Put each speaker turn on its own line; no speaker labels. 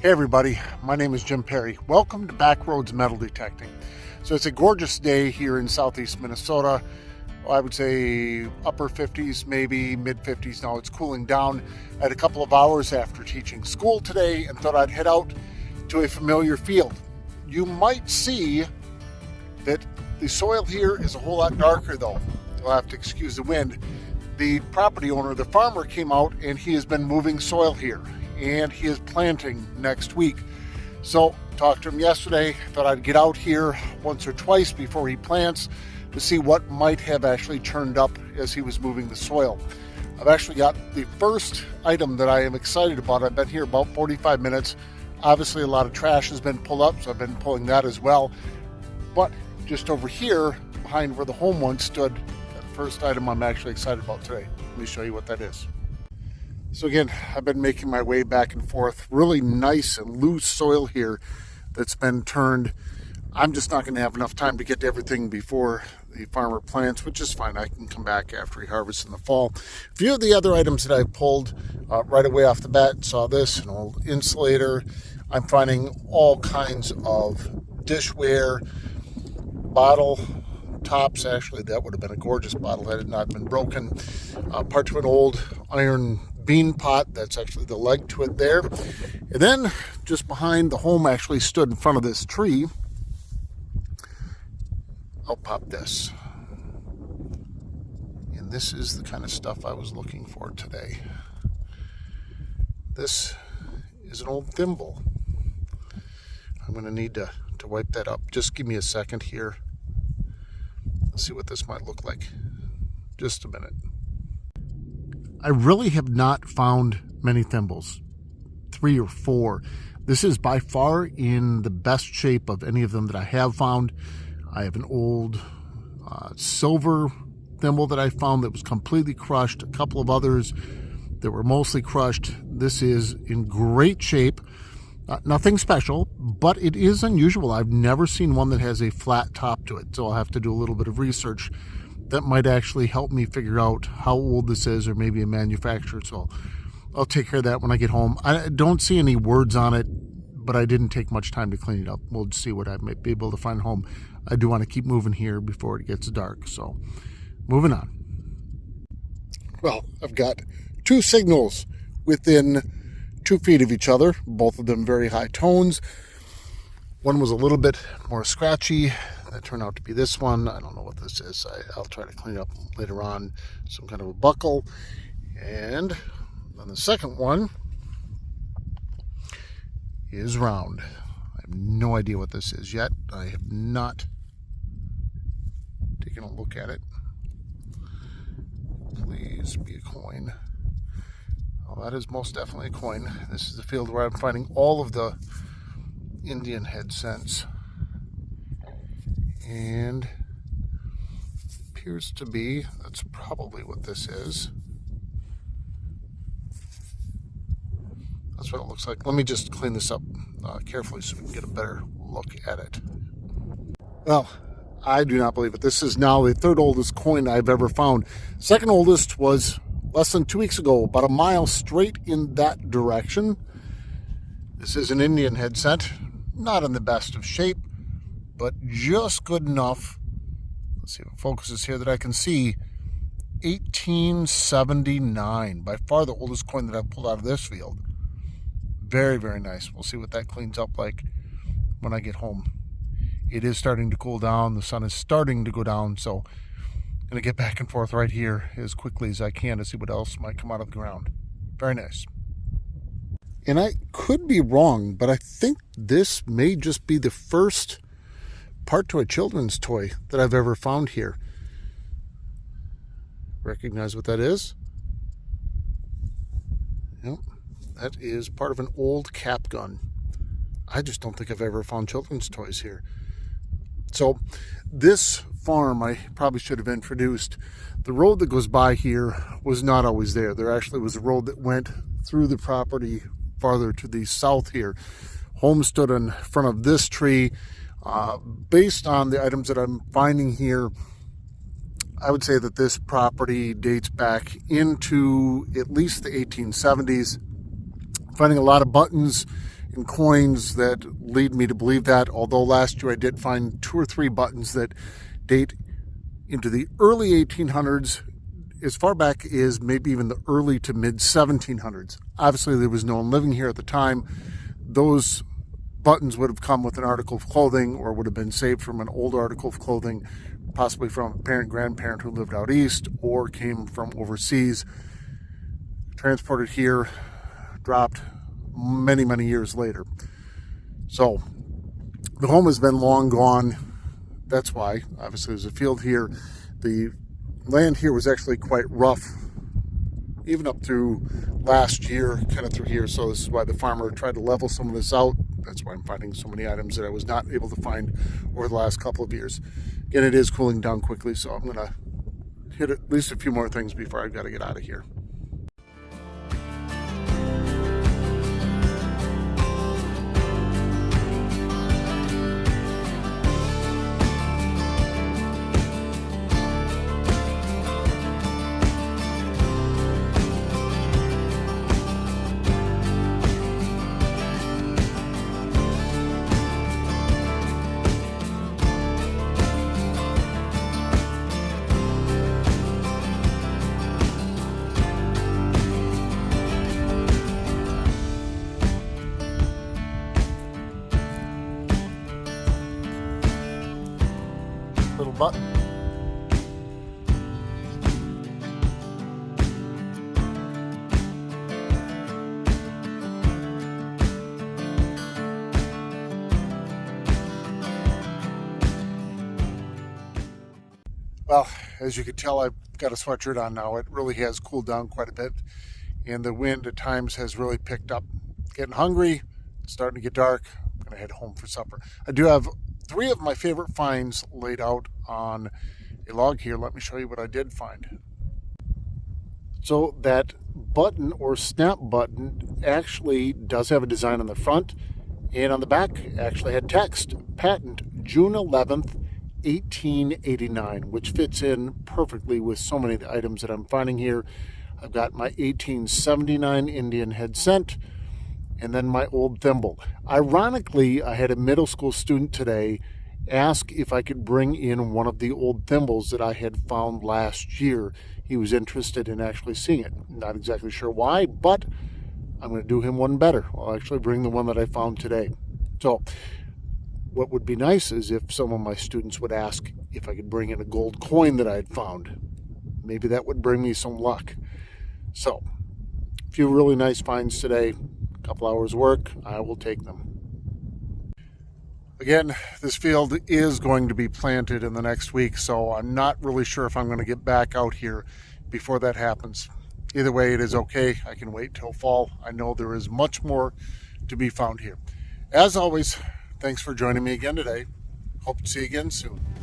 Hey everybody, my name is Jim Perry. Welcome to Backroads Metal Detecting. So it's a gorgeous day here in southeast Minnesota. I would say upper 50s, maybe mid 50s. Now it's cooling down. I had a couple of hours after teaching school today and thought I'd head out to a familiar field. You might see that the soil here is a whole lot darker though. You'll have to excuse the wind. The property owner, the farmer, came out and he has been moving soil here. And he is planting next week. So talked to him yesterday, thought I'd get out here once or twice before he plants to see what might have actually turned up as he was moving the soil. I've actually got the first item that I am excited about. I've been here about 45 minutes. Obviously a lot of trash has been pulled up, so I've been pulling that as well. But just over here, behind where the home once stood, that first item I'm actually excited about today. Let me show you what that is. So again, I've been making my way back and forth. Really nice and loose soil here that's been turned. I'm just not going to have enough time to get to everything before the farmer plants, which is fine. I can come back after he harvests in the fall. A few of the other items that I pulled right away off the bat, saw this, an old insulator. I'm finding all kinds of dishware, bottle tops. Actually, that would have been a gorgeous bottle that had not been broken. Part of an old iron bean pot, that's actually the leg to it there. And then just behind the home, actually stood in front of this tree. I'll pop this. And this is the kind of stuff I was looking for today. This is an old thimble. I'm going to need to wipe that up. Just give me a second here. Let's see what this might look like. Just a minute. I really have not found many thimbles, 3 or 4. This is by far in the best shape of any of them that I have found. I have an old silver thimble that I found that was completely crushed, a couple of others that were mostly crushed. This is in great shape, nothing special, but it is unusual. I've never seen one that has a flat top to it, so I'll have to do a little bit of research. That might actually help me figure out how old this is, or maybe a manufacturer. So I'll take care of that when I get home. I don't see any words on it, but I didn't take much time to clean it up. We'll see what I might be able to find home. I do want to keep moving here before it gets dark. So moving on. Well, I've got 2 signals within 2 feet of each other, both of them very high tones. One was a little bit more scratchy. That turned out to be this one. I don't know what this is. I'll try to clean it up later on. Some kind of a buckle. And then the second one is round. I have no idea what this is yet. I have not taken a look at it. Please be a coin. Oh, that is most definitely a coin. This is the field where I'm finding all of the Indian head scents. And appears to be, that's probably what this is. That's what it looks like. Let me just clean this up carefully so we can get a better look at it. Well, I do not believe it. This is now the 3rd oldest coin I've ever found. 2nd oldest was less than 2 weeks ago, about a mile straight in that direction. This is an Indian head set, not in the best of shape, but just good enough. Let's see if it focuses here that I can see. 1879, by far the oldest coin that I've pulled out of this field. Very, very nice. We'll see what that cleans up like when I get home. It is starting to cool down. The sun is starting to go down, so I'm going to get back and forth right here as quickly as I can to see what else might come out of the ground. Very nice. And I could be wrong, but I think this may just be the first part to a children's toy that I've ever found here. Recognize what that is? Yep, that is part of an old cap gun. I just don't think I've ever found children's toys here. So this farm, I probably should have introduced. The road that goes by here was not always there. There actually was a road that went through the property farther to the south here. Home stood in front of this tree. Based on the items that I'm finding here, I would say that this property dates back into at least the 1870s. Finding a lot of buttons in coins that lead me to believe that, although last year I did find 2 or 3 buttons that date into the early 1800s, as far back as maybe even the early to mid 1700s. Obviously, there was no one living here at the time. Those buttons would have come with an article of clothing or would have been saved from an old article of clothing, possibly from a parent, grandparent who lived out east or came from overseas, transported here, dropped many, many years later. So the home has been long gone. That's why, obviously, there's a field here. The land here was actually quite rough, even up through last year, kind of through here. So this is why the farmer tried to level some of this out. That's why I'm finding so many items that I was not able to find over the last couple of years. Again, it is cooling down quickly, so I'm going to hit at least a few more things before I've got to get out of here. Little button. Well, as you can tell, I've got a sweatshirt on now. It really has cooled down quite a bit, and the wind at times has really picked up. Getting hungry, it's starting to get dark. I'm going to head home for supper. I do have 3 of my favorite finds laid out on a log here. Let me show you what I did find. So that button or snap button actually does have a design on the front, and on the back actually had text, patent June 11th, 1889, which fits in perfectly with so many of the items that I'm finding here. I've got my 1879 Indian head cent, and then my old thimble. Ironically, I had a middle school student today ask if I could bring in one of the old thimbles that I had found last year. He was interested in actually seeing it. Not exactly sure why, but I'm going to do him one better. I'll actually bring the one that I found today. So what would be nice is if some of my students would ask if I could bring in a gold coin that I had found. Maybe that would bring me some luck. So, a few really nice finds today. A couple hours work, I will take them. Again, this field is going to be planted in the next week, so I'm not really sure if I'm going to get back out here before that happens. Either way, it is okay. I can wait till fall. I know there is much more to be found here. As always, thanks for joining me again today. Hope to see you again soon.